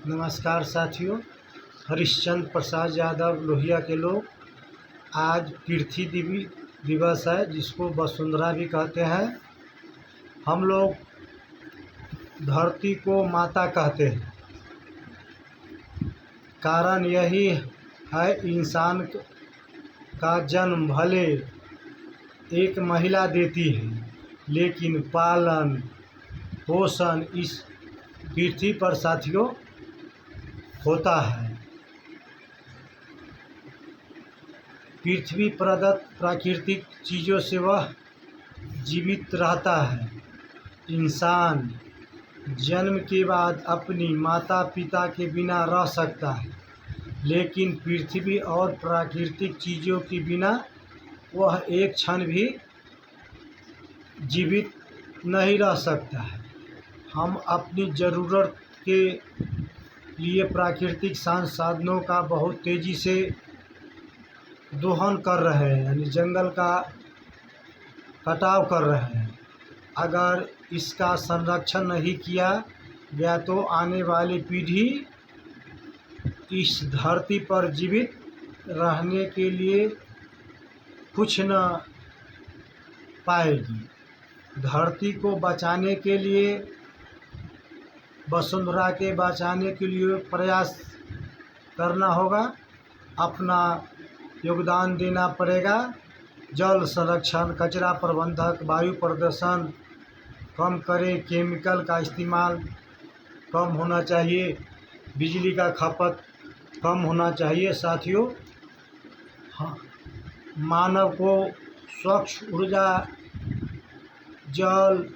नमस्कार साथियों। हरिश्चंद्र प्रसाद यादव लोहिया के लोग। आज पृथ्वी दिवस है, जिसको वसुंधरा भी कहते हैं। हम लोग धरती को माता कहते हैं। कारण यही है, इंसान का जन्म भले एक महिला देती है, लेकिन पालन पोषण इस पृथ्वी पर साथियों होता है। पृथ्वी प्रदत्त प्राकृतिक चीज़ों से वह जीवित रहता है। इंसान जन्म के बाद अपनी माता पिता के बिना रह सकता है, लेकिन पृथ्वी और प्राकृतिक चीज़ों के बिना वह एक क्षण भी जीवित नहीं रह सकता है। हम अपनी ज़रूरत के लिए प्राकृतिक संसाधनों का बहुत तेज़ी से दोहन कर रहे हैं, यानी जंगल का कटाव कर रहे हैं। अगर इसका संरक्षण नहीं किया गया तो आने वाली पीढ़ी इस धरती पर जीवित रहने के लिए कुछ न पाएगी। धरती को बचाने के लिए, वसुंधरा के बचाने के लिए प्रयास करना होगा, अपना योगदान देना पड़ेगा। जल संरक्षण, कचरा प्रबंधक, वायु प्रदूषण कम करें, केमिकल का इस्तेमाल कम होना चाहिए, बिजली का खपत कम होना चाहिए। साथियों, हाँ, मानव को स्वच्छ ऊर्जा, जल,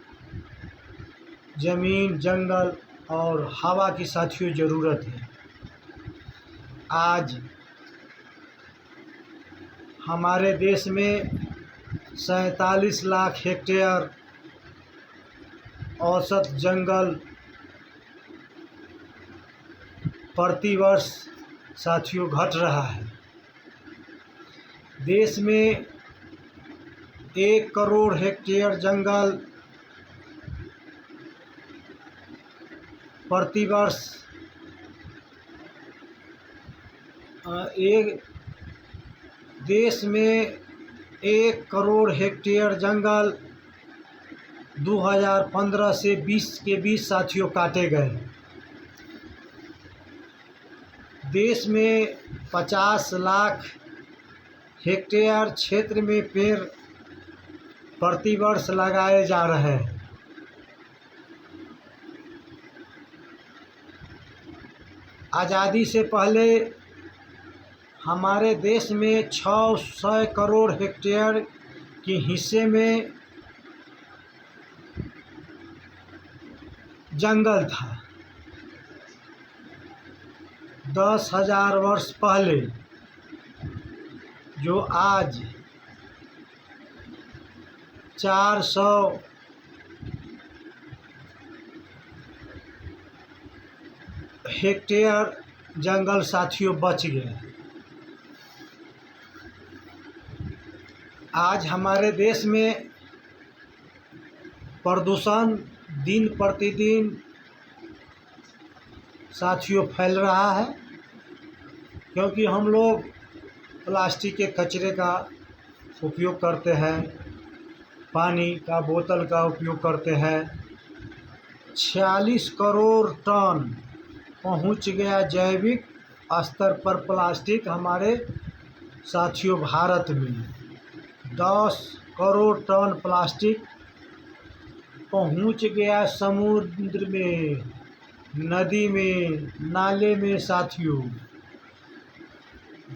जमीन, जंगल और हवा की साथियों ज़रूरत है। आज हमारे देश में 47 लाख हेक्टेयर औसत जंगल प्रतिवर्ष साथियों घट रहा है। देश में 1 करोड़ हेक्टेयर जंगल प्रतिवर्ष एक देश में 1 करोड़ हेक्टेयर जंगल 2015 से 20 के बीच साथियों काटे गए। देश में 50 लाख हेक्टेयर क्षेत्र में पेड़ प्रतिवर्ष लगाए जा रहे हैं। आज़ादी से पहले हमारे देश में 600 करोड़ हेक्टेयर के हिस्से में जंगल था। 10,000 वर्ष पहले, जो आज 400 हेक्टेयर जंगल साथियों बच गए। आज हमारे देश में प्रदूषण दिन प्रतिदिन साथियों फैल रहा है, क्योंकि हम लोग प्लास्टिक के कचरे का उपयोग करते हैं, पानी का बोतल का उपयोग करते हैं। 46 करोड़ टन पहुंच गया जैविक स्तर पर प्लास्टिक हमारे साथियों भारत में। 10 करोड़ टन प्लास्टिक पहुंच गया समुद्र में, नदी में, नाले में साथियों।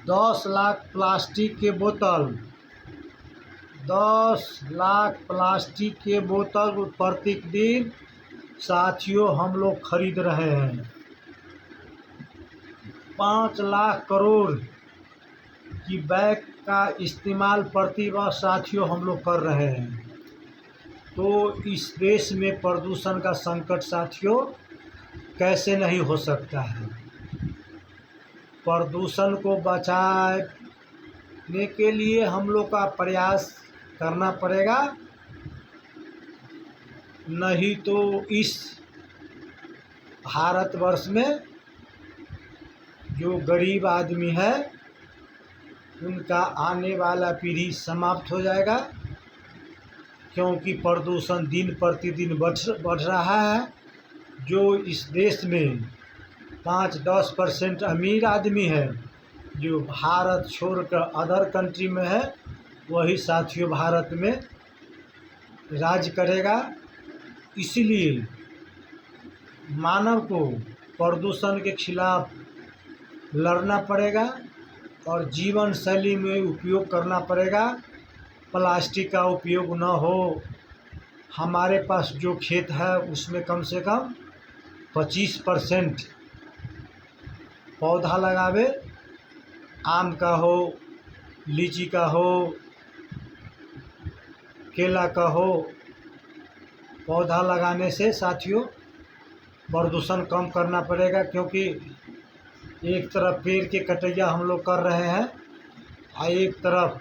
10 लाख प्लास्टिक के बोतल 10 लाख प्लास्टिक के बोतल प्रतिदिन साथियों हम लोग खरीद रहे हैं। 5 लाख करोड़ की बैग का इस्तेमाल प्रतिवर्ष साथियों हम लोग कर रहे हैं। तो इस देश में प्रदूषण का संकट साथियों कैसे नहीं हो सकता है। प्रदूषण को बचाने के लिए हम लोग का प्रयास करना पड़ेगा, नहीं तो इस भारतवर्ष में जो गरीब आदमी है उनका आने वाला पीढ़ी समाप्त हो जाएगा, क्योंकि प्रदूषण दिन प्रतिदिन बढ़ रहा है। जो इस देश में 5-10% अमीर आदमी है, जो भारत छोड़कर अदर कंट्री में है, वही साथियों भारत में राज करेगा। इसलिए मानव को प्रदूषण के खिलाफ लड़ना पड़ेगा और जीवन शैली में उपयोग करना पड़ेगा। प्लास्टिक का उपयोग न हो। हमारे पास जो खेत है उसमें कम से कम 25% पौधा लगावे, आम का हो, लीची का हो, केला का हो। पौधा लगाने से साथियों प्रदूषण कम करना पड़ेगा, क्योंकि एक तरफ पेड़ के कटैया हम लोग कर रहे हैं और एक तरफ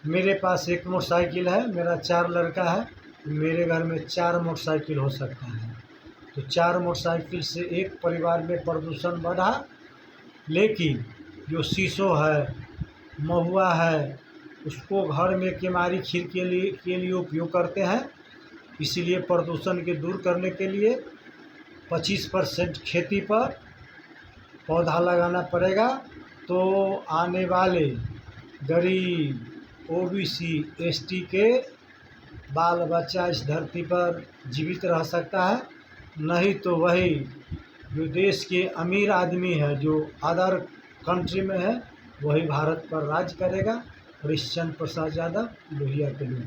मेरे पास एक मोटरसाइकिल है, मेरा 4 लड़का है, मेरे घर में 4 मोटरसाइकिल हो सकता है। तो 4 मोटरसाइकिल से एक परिवार में प्रदूषण बढ़ा। लेकिन जो शीशो है, महुआ है, उसको घर में केमारी खींच के लिए उपयोग करते हैं। इसीलिए प्रदूषण के दूर करने के लिए 25% खेती पर पौधा लगाना पड़ेगा। तो आने वाले गरीब, ओबीसी, एसटी के बाल बच्चा इस धरती पर जीवित रह सकता है। नहीं तो वही जो देश के अमीर आदमी है, जो अदर कंट्री में है, वही भारत पर राज करेगा। हरिश्चंद्र प्रसाद यादव, लोहिया के लिए।